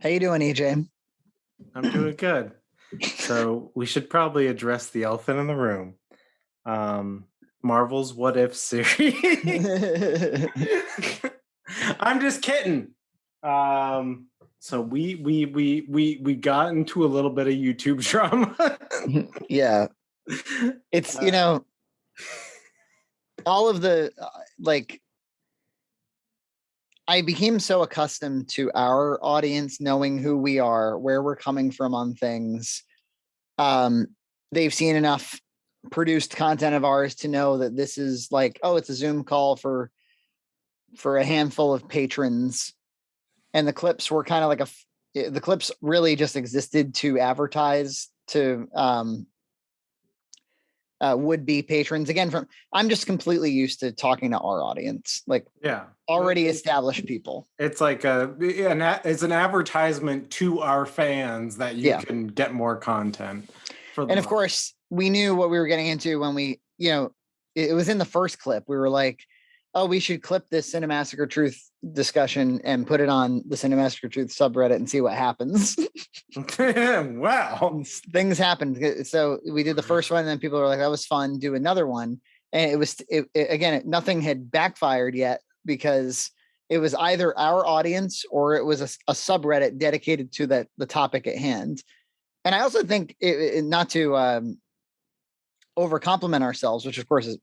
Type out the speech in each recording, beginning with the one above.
How you doing, EJ? I'm doing good. So we should probably address the elephant in the room. Marvel's What If series. I'm just kidding. So we got into a little bit of YouTube drama. Yeah, it's all of the I became so accustomed to our audience knowing who we are, where we're coming from on things. They've seen enough produced content of ours to know that this is like, oh, it's a Zoom call for a handful of patrons, and the clips were kind of like the clips really just existed to advertise to would-be patrons. Again, I'm just completely used to talking to our audience, like already established people. It's like it's an advertisement to our fans that you can get more content. And of course, we knew what we were getting into when we, it was in the first clip. We were like, oh, we should clip this Cinemassacre discussion and put it on the Cinemassacre Truth subreddit and see what happens. Wow. Things happened. So we did the first one, and then people were like, that was fun. Do another one. And nothing had backfired yet, because it was either our audience or it was a subreddit dedicated to the topic at hand. And I also think not to over compliment ourselves, which of course is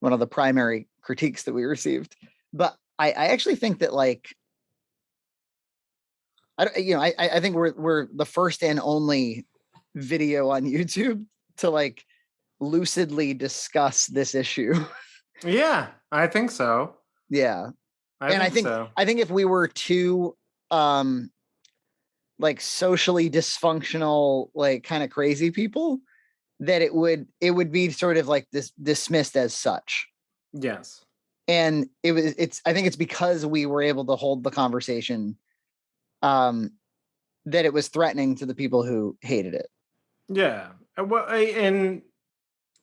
one of the primary critiques that we received. But I actually think that I think we're the first and only video on YouTube to lucidly discuss this issue. Yeah, I think so. Yeah. I think if we were too socially dysfunctional, kind of crazy people, that it would be sort of this dismissed as such. Yes. And I think it's because we were able to hold the conversation that it was threatening to the people who hated it. Yeah. Well, and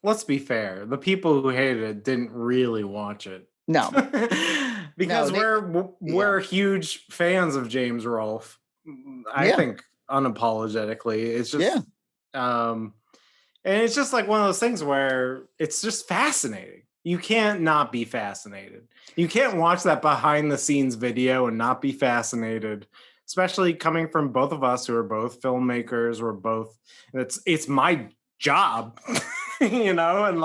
let's be fair, the people who hated it didn't really watch it. No. Because we're huge fans of James Rolfe. I think unapologetically. It's just and it's just like one of those things where it's just fascinating. You can't not be fascinated. You can't watch that behind the scenes video and not be fascinated, especially coming from both of us who are both filmmakers. We're both, it's my job, and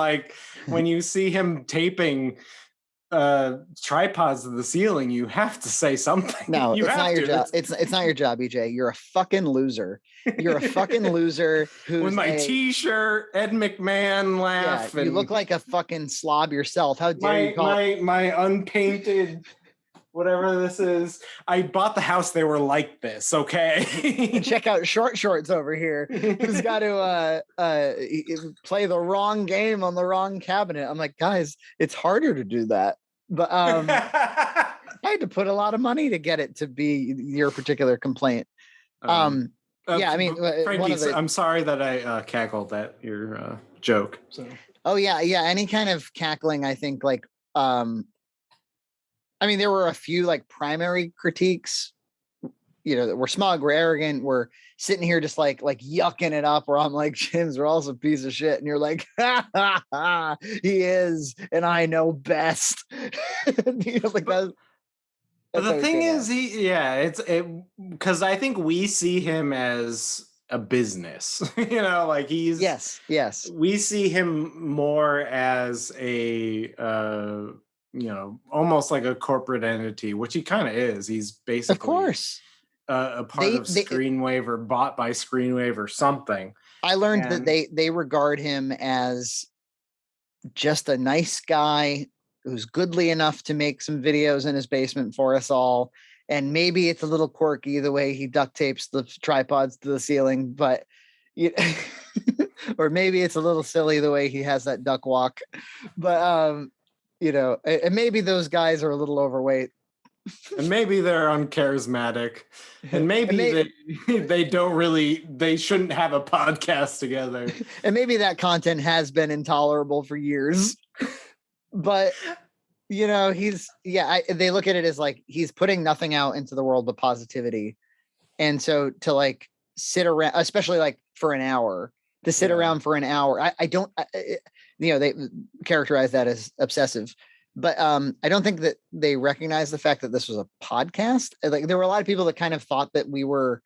when you see him taping tripods to the ceiling, you have to say something. No, it's not your job. It's not your job, EJ. You're a fucking loser. You're a fucking loser who's with my t-shirt, Ed McMahon laugh. Yeah, you look like a fucking slob yourself. How dare you call my unpainted whatever this is. I bought the house, they were like this, okay? Check out Short Shorts over here, who's got to play the wrong game on the wrong cabinet. I'm like, guys, it's harder to do that. But I had to put a lot of money to get it to be your particular complaint. Yeah, I mean, Frankie, I'm sorry that I cackled at your joke. So. Oh yeah, any kind of cackling, I think, I mean, there were a few primary critiques, that we're smug, we're arrogant, we're sitting here just like yucking it up, where I'm like, James Rolfe's a piece of shit, and you're like, ha, he is, and I know best. That. But the thing is, because I think we see him as a business, he's yes. We see him more as a almost like a corporate entity, which he kind of is. He's basically, of course, a part of Screenwave or bought by Screenwave or something. I learned that they regard him as just a nice guy who's goodly enough to make some videos in his basement for us all. And maybe it's a little quirky the way he duct tapes the tripods to the ceiling, but or maybe it's a little silly the way he has that duck walk. But and maybe those guys are a little overweight. And maybe they're uncharismatic. And maybe they shouldn't have a podcast together. And maybe that content has been intolerable for years. But they look at it as he's putting nothing out into the world but positivity. And so to like sit around, especially like for an hour, to sit around for an hour, I don't, they characterize that as obsessive, but I don't think that they recognize the fact that this was a podcast. Like there were a lot of people that kind of thought that we were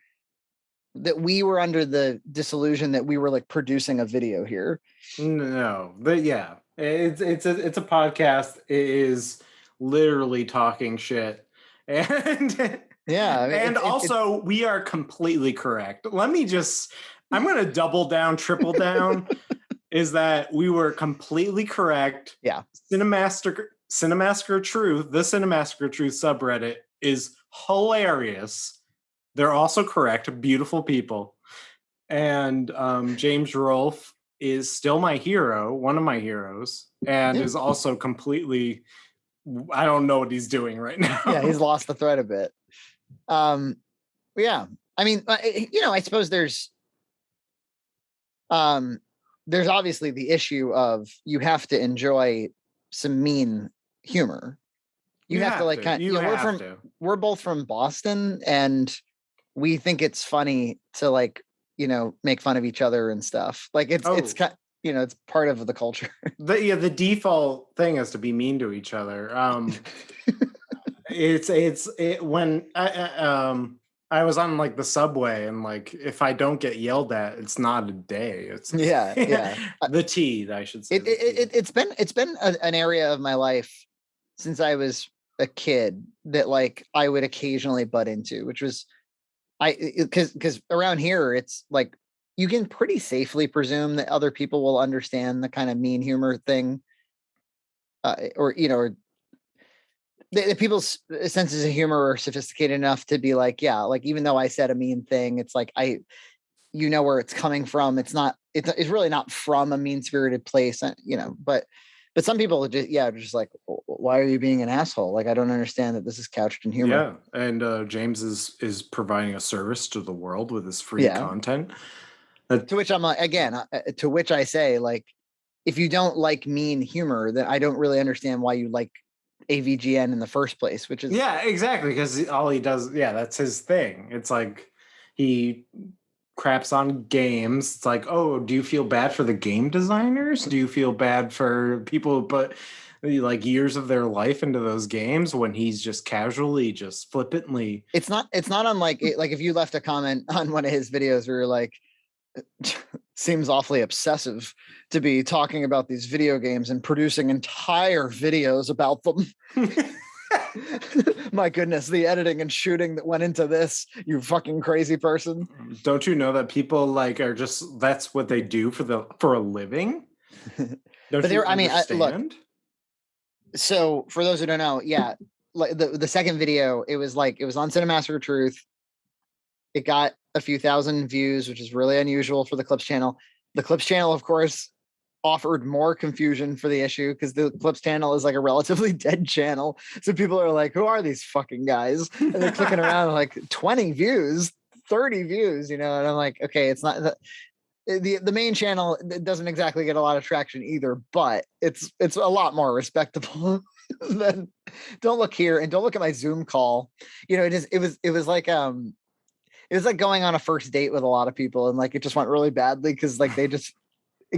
under the disillusion that we were like producing a video here. No, but yeah, it's a podcast. It is literally talking shit, and yeah, I mean, and also we are completely correct. I'm going to double down, triple down. Is that we were completely correct? Yeah, Cinemassacre Truth, the Cinemassacre Truth subreddit is hilarious. They're also correct, beautiful people, and James Rolfe is still my hero, one of my heroes, and is also completely, I don't know what he's doing right now. Yeah, he's lost the thread a bit. Yeah, I mean, I suppose there's obviously the issue of you have to enjoy some mean humor. You have to like we're both from Boston, and we think it's funny to like, make fun of each other and stuff. Like it's it's part of the culture. The default thing is to be mean to each other. When I was on like the subway, and like if I don't get yelled at, it's not a day. It's the T, I should say. It's been an area of my life since I was a kid that like I would occasionally butt into, which was because around here it's like you can pretty safely presume that other people will understand the kind of mean humor thing, or the people's senses of humor are sophisticated enough to be like, yeah, like even though I said a mean thing, it's like where it's coming from. It's really not from a mean-spirited place, but some people just like, why are you being an asshole? Like, I don't understand that this is couched in humor. Yeah, and James is providing a service to the world with his free content. To which I'm like, again, to which I say, like, if you don't like mean humor, then I don't really understand why you like AVGN in the first place, which is exactly, because all he does, that's his thing. It's like he craps on games. It's like, oh, do you feel bad for the game designers? Do you feel bad for people who put like years of their life into those games when he's just casually, just flippantly? It's not unlike like if you left a comment on one of his videos where you're like, seems awfully obsessive to be talking about these video games and producing entire videos about them. My goodness, the editing and shooting that went into this, you fucking crazy person. Don't you know that people like are just, that's what they do for a living? Don't you understand? Look, so for those who don't know, like the second video, it was on Cinemassacre Truth. It got a few thousand views, which is really unusual for the Clips channel. The Clips channel, of course, offered more confusion for the issue because the Clips channel is like a relatively dead channel. So people are like, who are these fucking guys? And they're clicking around like 20 views, 30 views, and I'm like, okay, it's not the main channel doesn't exactly get a lot of traction either, but it's a lot more respectable than don't look here and don't look at my Zoom call. It was like going on a first date with a lot of people, and like it just went really badly because like they just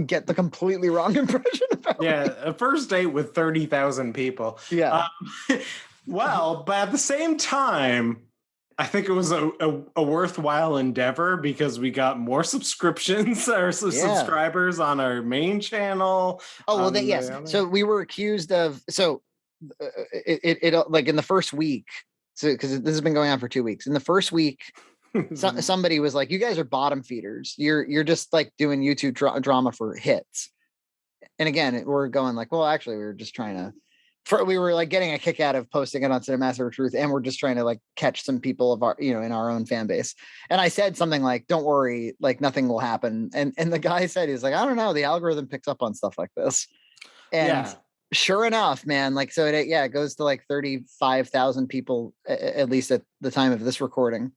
get the completely wrong impression about me. A first date with 30,000 people. Well, but at the same time, I think it was a worthwhile endeavor because we got more subscriptions or subscribers on our main channel. Oh, well, yes. So we were accused of, it like in the first week, so because this has been going on for 2 weeks. In the first week, somebody was like, you guys are bottom feeders. You're just like doing YouTube drama for hits. And again, we're going like, well, actually we were just trying to, we were like getting a kick out of posting it on Cinemassacre Truth, and we're just trying to like catch some people of our, in our own fan base. And I said something like, don't worry, like nothing will happen. And the guy said, he's like, I don't know, the algorithm picks up on stuff like this. And sure enough, man, like, so it goes to like 35,000 people, at least at the time of this recording.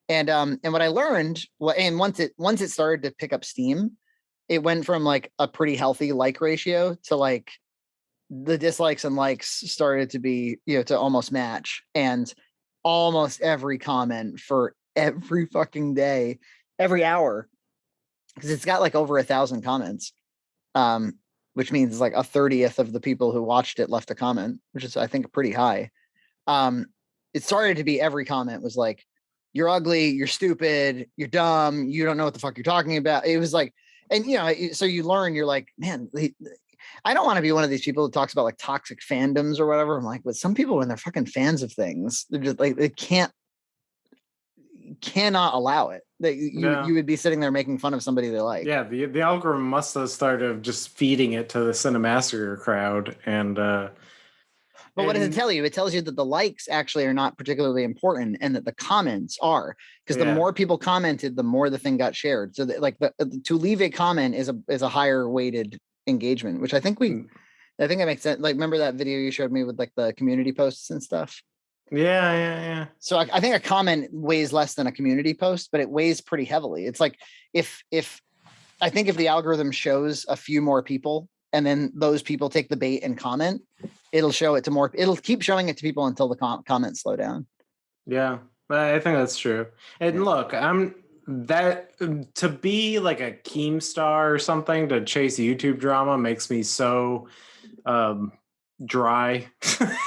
And what I learned, and once it started to pick up steam, it went from like a pretty healthy like ratio to like the dislikes and likes started to be, to almost match. And almost every comment for every fucking day, every hour, because it's got like over 1,000 comments, which means like 1/30 of the people who watched it left a comment, which is, I think, pretty high. It started to be every comment was like, you're ugly, you're stupid, you're dumb, you don't know what the fuck you're talking about. It was like, and so you learn, you're like, man, I don't want to be one of these people who talks about like toxic fandoms or whatever. I'm like, but some people, when they're fucking fans of things, they're just like, they cannot allow it. That you would be sitting there making fun of somebody they like. Yeah, the algorithm must have started just feeding it to the Cinemassacre crowd, and but what does it tell you? It tells you that the likes actually are not particularly important, and that the comments are, because the more people commented, the more the thing got shared. So that, like, to leave a comment is a higher weighted engagement, which I think that makes sense. Like, remember that video you showed me with like the community posts and stuff? Yeah. So I think a comment weighs less than a community post, but it weighs pretty heavily. It's like if I think if the algorithm shows a few more people, and then those people take the bait and comment, it'll show it to more. It'll keep showing it to people until the comments slow down. Yeah, I think that's true. And look, to be like a Keemstar or something, to chase YouTube drama makes me so dry.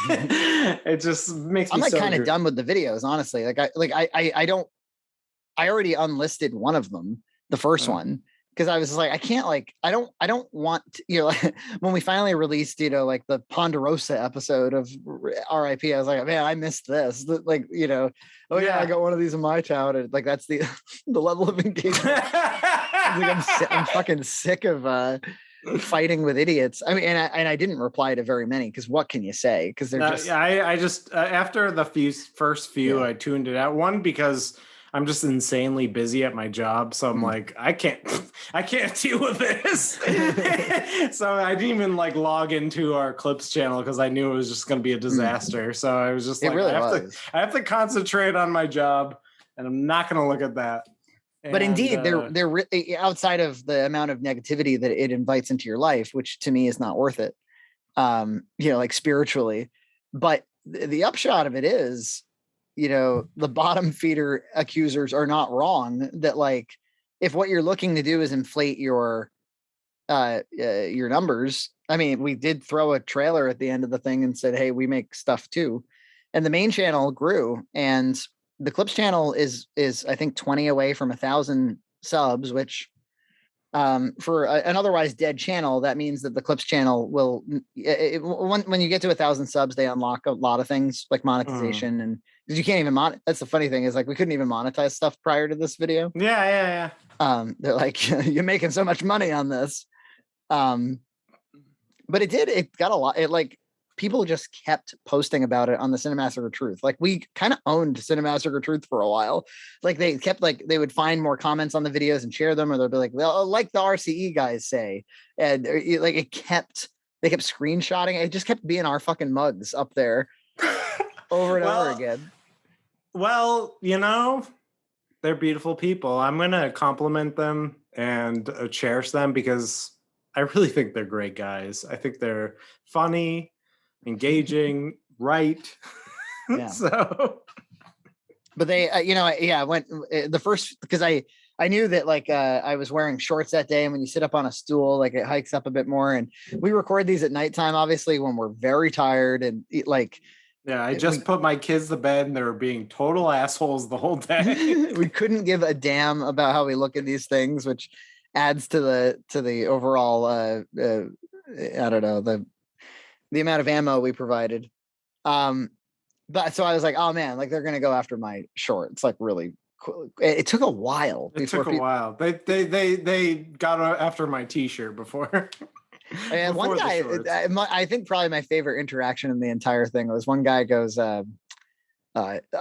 It just makes me. I'm like kind of done with the videos, honestly. I already unlisted one of them, the first one, because I was like, I can't, like, I don't want to, like, when we finally released, like the Ponderosa episode of RIP, I was like, man, I missed this. Like, I got one of these in my town, and like that's the the level of engagement. I'm fucking sick of fighting with idiots. I mean, and I didn't reply to very many, because what can you say? Because they're just. I just after the first few, I tuned it out. One, because I'm just insanely busy at my job, so I'm like, I can't deal with this. So I didn't even like log into our clips channel, because I knew it was just going to be a disaster. So I was just like, I have to concentrate on my job, and I'm not going to look at that. But indeed, they're really, outside of the amount of negativity that it invites into your life, which to me is not worth it, like spiritually. But the upshot of it is, the bottom feeder accusers are not wrong, that like, if what you're looking to do is inflate your numbers. I mean, we did throw a trailer at the end of the thing and said, hey, we make stuff too. And the main channel grew, and the clips channel is I think 20 away from 1,000 subs, which for an otherwise dead channel, that means that the clips channel will, when you get to 1,000 subs, they unlock a lot of things like monetization, and because you can't even that's the funny thing, is like, we couldn't even monetize stuff prior to this video. Yeah. They're like, you're making so much money on this. But it got a lot. It, like, people just kept posting about it on the Cinemassacre Truth. Like, we kind of owned Cinemassacre Truth for a while. Like, they kept, like, they would find more comments on the videos and share them, or they'll be like, well, like the RCE guys say. And like, they kept screenshotting. It just kept being our fucking mugs up there over and over again. Well, they're beautiful people. I'm going to compliment them and cherish them, because I really think they're great guys. I think they're funny, engaging, right? Yeah. So, but they, went the first, because I knew that, like, I was wearing shorts that day, and when you sit up on a stool, like, it hikes up a bit more. And we record these at nighttime, obviously, when we're very tired, and like. Yeah, I just put my kids to bed, and they were being total assholes the whole day. We couldn't give a damn about how we look at these things, which adds to the overall I don't know, the amount of ammo we provided. But so I was like, oh man, like, they're gonna go after my shorts, like, really cool. It took a while. They got after my t-shirt before. And one guy, I think probably my favorite interaction in the entire thing was, one guy goes, a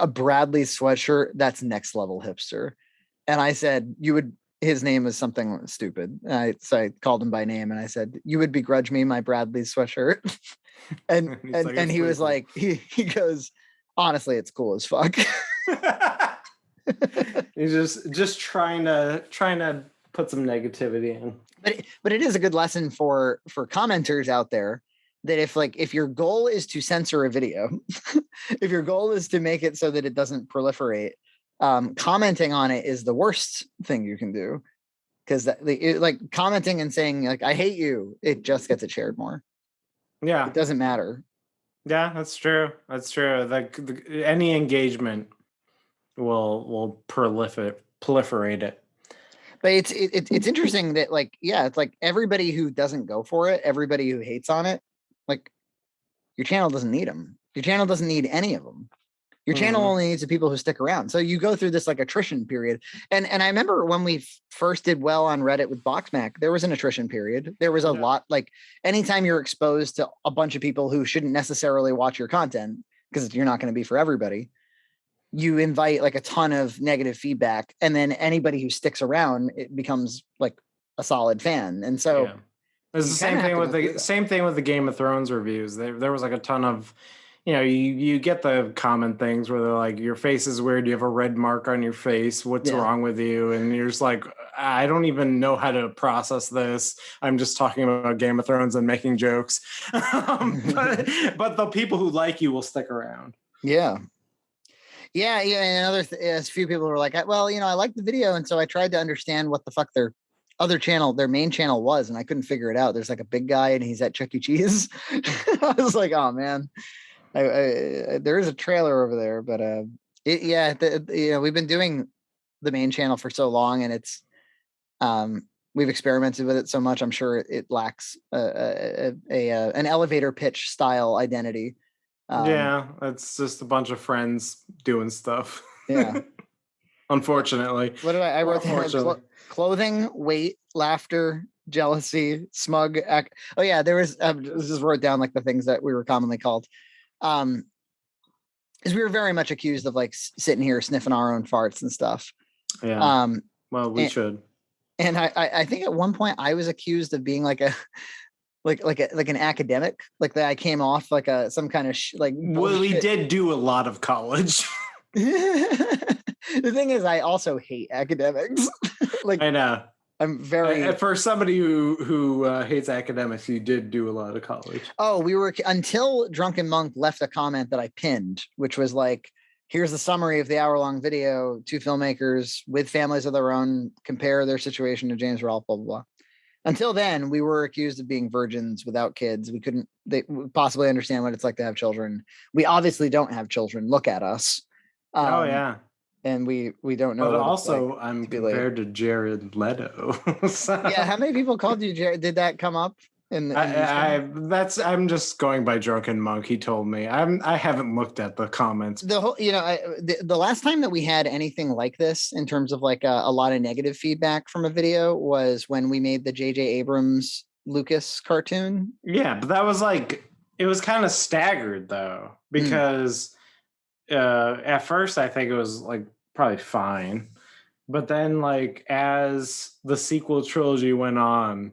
Bradley sweatshirt, that's next level hipster. And I said, his name was something stupid. So I called him by name, and I said, you would begrudge me my Bradley sweatshirt? and he was like, he goes, honestly, it's cool as fuck. He's just trying to put some negativity in. But it is a good lesson for commenters out there, that if your goal is to censor a video, if your goal is to make it so that it doesn't proliferate, commenting on it is the worst thing you can do, because like commenting and saying like I hate you, it just gets it shared more. Yeah, it doesn't matter. Yeah, that's true. That's true. Like any engagement will proliferate it. But it's interesting that like, yeah, it's like everybody who doesn't go for it, everybody who hates on it, like your channel doesn't need them. Your channel doesn't need any of them. Your channel only needs the people who stick around. So you go through this like attrition period. And I remember when we first did well on Reddit with BoxMac, there was an attrition period. There was a lot, like anytime you're exposed to a bunch of people who shouldn't necessarily watch your content, because you're not going to be for everybody, you invite like a ton of negative feedback, and then anybody who sticks around, it becomes like a solid fan. And so it's the same thing with the Game of Thrones reviews. There was like a ton of, you get the common things where they're like, your face is weird, you have a red mark on your face, what's wrong with you? And you're just like, I don't even know how to process this. I'm just talking about Game of Thrones and making jokes. But the people who like you will stick around. Yeah. And a few people were like, well, I liked the video, and so I tried to understand what the fuck their main channel was, and I couldn't figure it out. There's like a big guy, and he's at Chuck E. Cheese. I was like, oh man, there is a trailer over there, but we've been doing the main channel for so long, and it's we've experimented with it so much. I'm sure it lacks an elevator pitch style identity. It's just a bunch of friends doing stuff. Yeah. Unfortunately. What did I wrote? Clothing, weight, laughter, jealousy, smug. There was just wrote down like the things that we were commonly called. Because we were very much accused of like sitting here sniffing our own farts and stuff. Yeah. Well, we should. And I think at one point I was accused of being like a like an academic, like that I came off like some kind of well, we did do a lot of college. The thing is, I also hate academics. Like I know. I'm very for somebody who hates academics, you did do a lot of college. Oh, we were until Drunken Monk left a comment that I pinned, which was like, here's the summary of the hour-long video. 2 filmmakers with families of their own compare their situation to James Rolfe, blah, blah, blah. Until then, we were accused of being virgins without kids. We couldn't possibly understand what it's like to have children. We obviously don't have children. Look at us. And we don't know. But also, I'm compared to Jared Leto. So. Yeah, how many people called you Jared? Did that come up? I'm just going by Drunken Monk. He told me. I haven't looked at the comments. The whole, the last time that we had anything like this in terms of like a lot of negative feedback from a video was when we made the J.J. Abrams Lucas cartoon. Yeah, but that was like, it was kind of staggered though, because at first I think it was like probably fine, but then like as the sequel trilogy went on,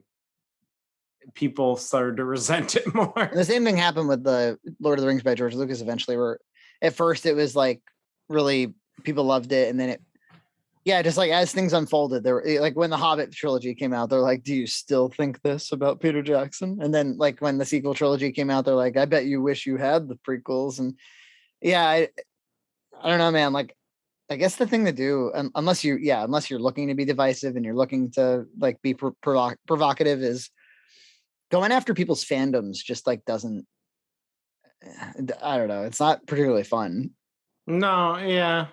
people started to resent it more. And the same thing happened with the Lord of the Rings by George Lucas eventually, where at first it was like really people loved it, and then just like as things unfolded, there were like when the Hobbit trilogy came out, they're like, do you still think this about Peter Jackson? And then like when the sequel trilogy came out, they're like, I bet you wish you had the prequels. And I don't know, man, like I guess the thing to do, unless you're looking to be divisive and you're looking to like be provocative, is going after people's fandoms just like doesn't, I don't know. It's not particularly fun. No, yeah.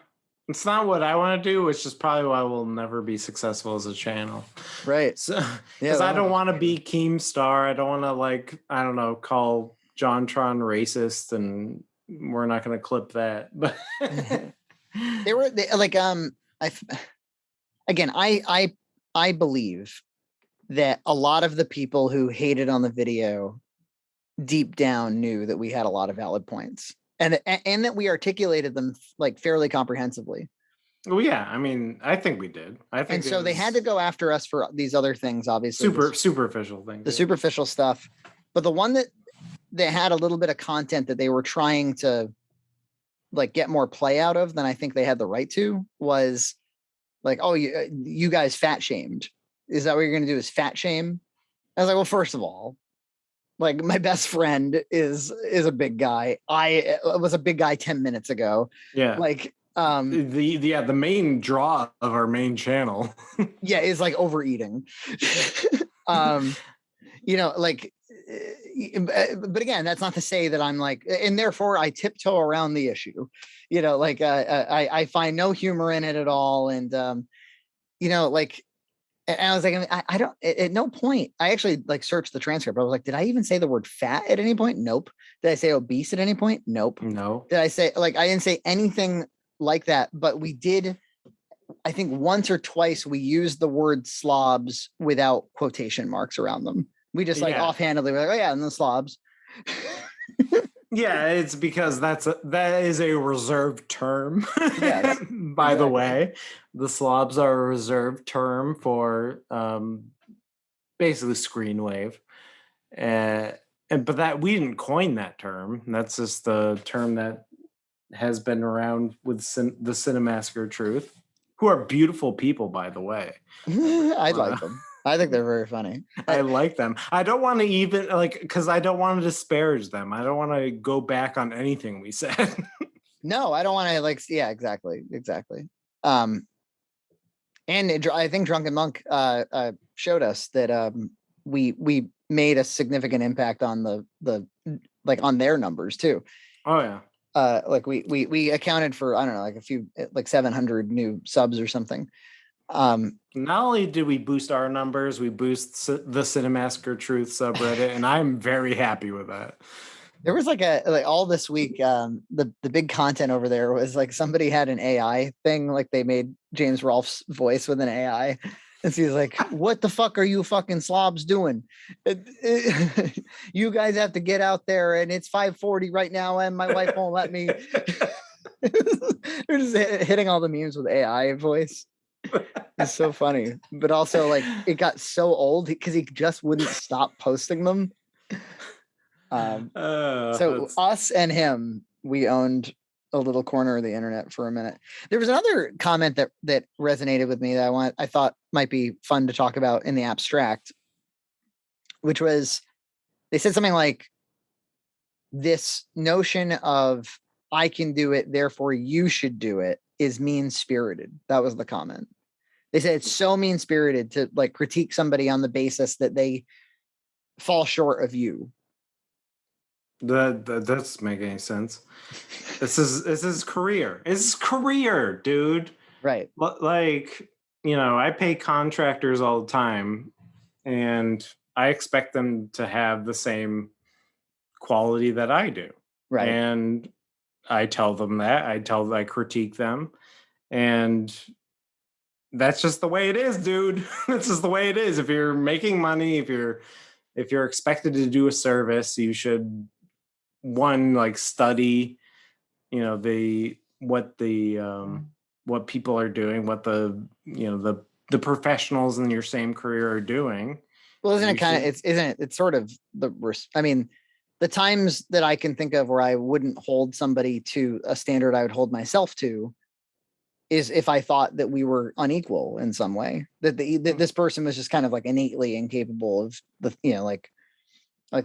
It's not what I want to do, which is probably why we'll never be successful as a channel. Right. So, because I don't want to be Keemstar. I don't want to like, I don't know, call JonTron racist, and we're not going to clip that. But I believe that a lot of the people who hated on the video deep down knew that we had a lot of valid points, and that we articulated them like fairly comprehensively. Well, yeah, I mean, I think we did. And so they had to go after us for these other things, obviously. Superficial things. The superficial stuff. But the one that they had a little bit of content that they were trying to like get more play out of than I think they had the right to was like, oh, you guys fat shamed. Is that what you're going to do, is fat shame? I was like, well, first of all, like my best friend is a big guy. I was a big guy 10 minutes ago. Yeah. Like The main draw of our main channel is like overeating. Like, but again, that's not to say that I'm like, and therefore I tiptoe around the issue, like I find no humor in it at all. And like, and I was like, I don't, at no point, I actually like searched the transcript. I was like, did I even say the word fat at any point? Nope. Did I say obese at any point? Nope. No. Did I say, like, I didn't say anything like that, but we did, I think once or twice we used the word slobs without quotation marks around them. We just like offhandedly were like, oh yeah, and the slobs. Yeah, it's because that is a reserved term. Yes, by the way, the slobs are a reserved term for basically screen wave, but that we didn't coin that term. That's just the term that has been around with the Cinemassacretruth, who are beautiful people, by the way. I like them. I think they're very funny. I like them. I don't want to even because I don't want to disparage them. I don't want to go back on anything we said. No, I don't want to yeah, exactly. And I think Drunken Monk showed us that we made a significant impact on the on their numbers too. Oh yeah. We accounted for, I don't know, like a few, like 700 new subs or something. Not only did we boost our numbers, we boost the Cinemassacretruth subreddit, and I'm very happy with that. There was all this week, the big content over there was like somebody had an AI thing, like they made James Rolfe's voice with an AI. And she's like, what the fuck are you fucking slobs doing? You guys have to get out there, and it's 5:40 right now, and my wife won't let me. They're just hitting all the memes with AI voice. It's so funny. But also, like, it got so old because he just wouldn't stop posting them. So us and him, we owned a little corner of the internet for a minute. There was another comment that resonated with me that I thought might be fun to talk about in the abstract, which was, they said something like, this notion of I can do it, therefore you should do it, is mean-spirited. That was the comment. They said it's so mean-spirited to like critique somebody on the basis that they fall short of you. That doesn't make any sense. This is career. It's career, dude. Right. Like, I pay contractors all the time, and I expect them to have the same quality that I do. Right. And I tell them that. I critique them, and that's just the way it is, dude. That's just the way it is. If you're making money, if you're expected to do a service, you should study, what people are doing, what the professionals in your same career are doing. Well, it's sort of the times that I can think of where I wouldn't hold somebody to a standard I would hold myself to is if I thought that we were unequal in some way, that this person was just kind of like innately incapable of like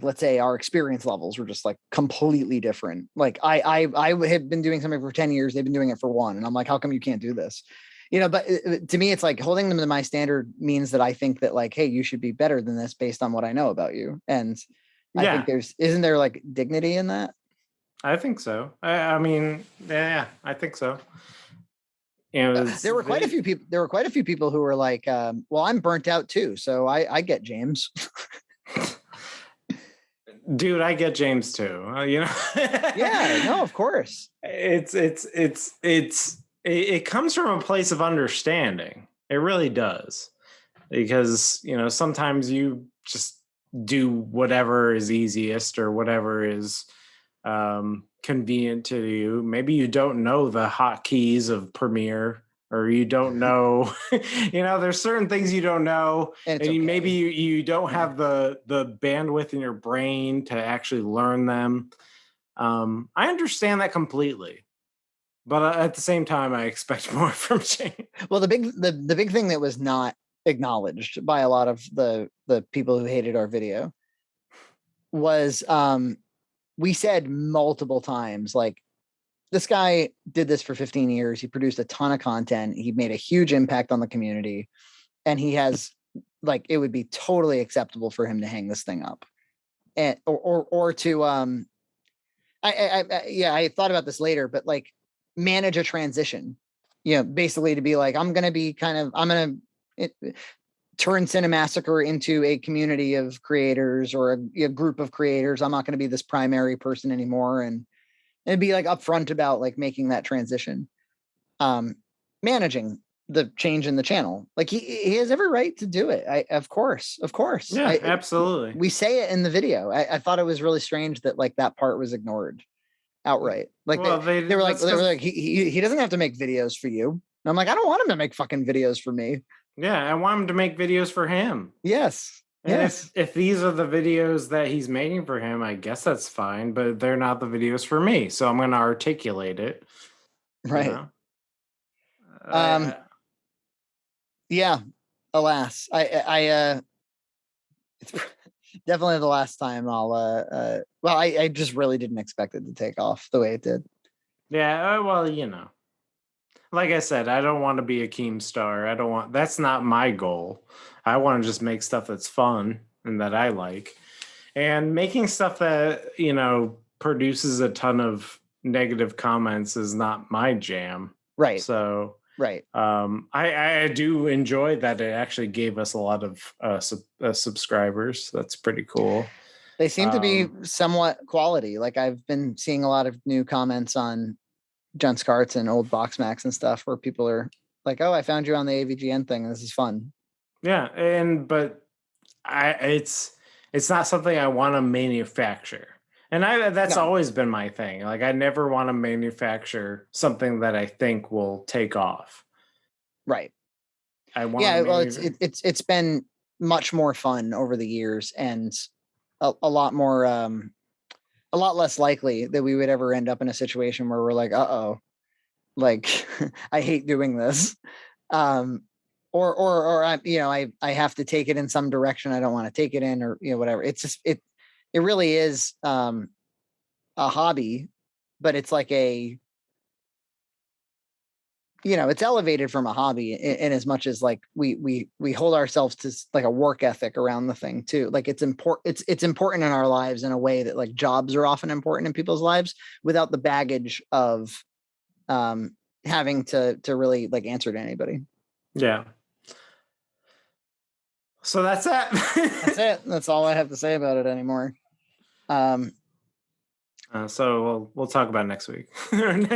let's say our experience levels were just like completely different. Like I had been doing something for 10 years. They've been doing it for 1. And I'm like, how come you can't do this? But to me, it's like holding them to my standard means that I think that like, hey, you should be better than this based on what I know about you. And I think isn't there like dignity in that? I think so. I mean, yeah, I think so. There were quite a few people who were like, well, I'm burnt out too. So I get James. Dude, I get James too. Yeah, no, of course. It comes from a place of understanding. It really does. Because, sometimes you just do whatever is easiest or whatever is convenient to you. Maybe you don't know the hotkeys of Premiere, or you don't know, there's certain things you don't know, and maybe you don't have the bandwidth in your brain to actually learn them. I understand that completely, but at the same time, I expect more from James. Well, the big thing that was not acknowledged by a lot of the people who hated our video was we said multiple times, like, this guy did this for 15 years. He produced a ton of content. He made a huge impact on the community, and he has like, it would be totally acceptable for him to hang this thing up, and or to I thought about this later, but like manage a transition, basically to be like, I'm going to turn Cinemassacre into a community of creators or a group of creators. I'm not going to be this primary person anymore. And be like upfront about like making that transition, managing the change in the channel. Like he has every right to do it. Of course. Yeah, absolutely. We say it in the video. I thought it was really strange that like that part was ignored outright. Like, well, they were like, he doesn't have to make videos for you. And I'm like, I don't want him to make fucking videos for me. Yeah, I want him to make videos for him. Yes. And if these are the videos that he's making for him, I guess that's fine, but they're not the videos for me. So I'm going to articulate it. Right. Yeah. Alas, I it's definitely the last time I just really didn't expect it to take off the way it did. Yeah. Well, like I said, I don't want to be a Keemstar. That's not my goal. I want to just make stuff that's fun and that I like. And making stuff that, produces a ton of negative comments is not my jam. Right. So, right. I do enjoy that it actually gave us a lot of subscribers. That's pretty cool. They seem to be somewhat quality. Like I've been seeing a lot of new comments on Junt's Carts and old Box Max and stuff where people are like, oh, I found you on the AVGN thing. This is fun. Yeah. But it's not something I want to manufacture. And that's always been my thing. Like I never want to manufacture something that I think will take off. Right. Well, it's been much more fun over the years, and a lot more a lot less likely that we would ever end up in a situation where we're like, uh-oh, like I hate doing this. Or I have to take it in some direction I don't want to take it in, or whatever. It's just it really is a hobby, but it's like it's elevated from a hobby in as much as like we hold ourselves to like a work ethic around the thing too. Like it's important in our lives in a way that like jobs are often important in people's lives without the baggage of having to really like answer to anybody. Yeah. So that's it. That's it. That's all I have to say about it anymore. So we'll talk about it next week.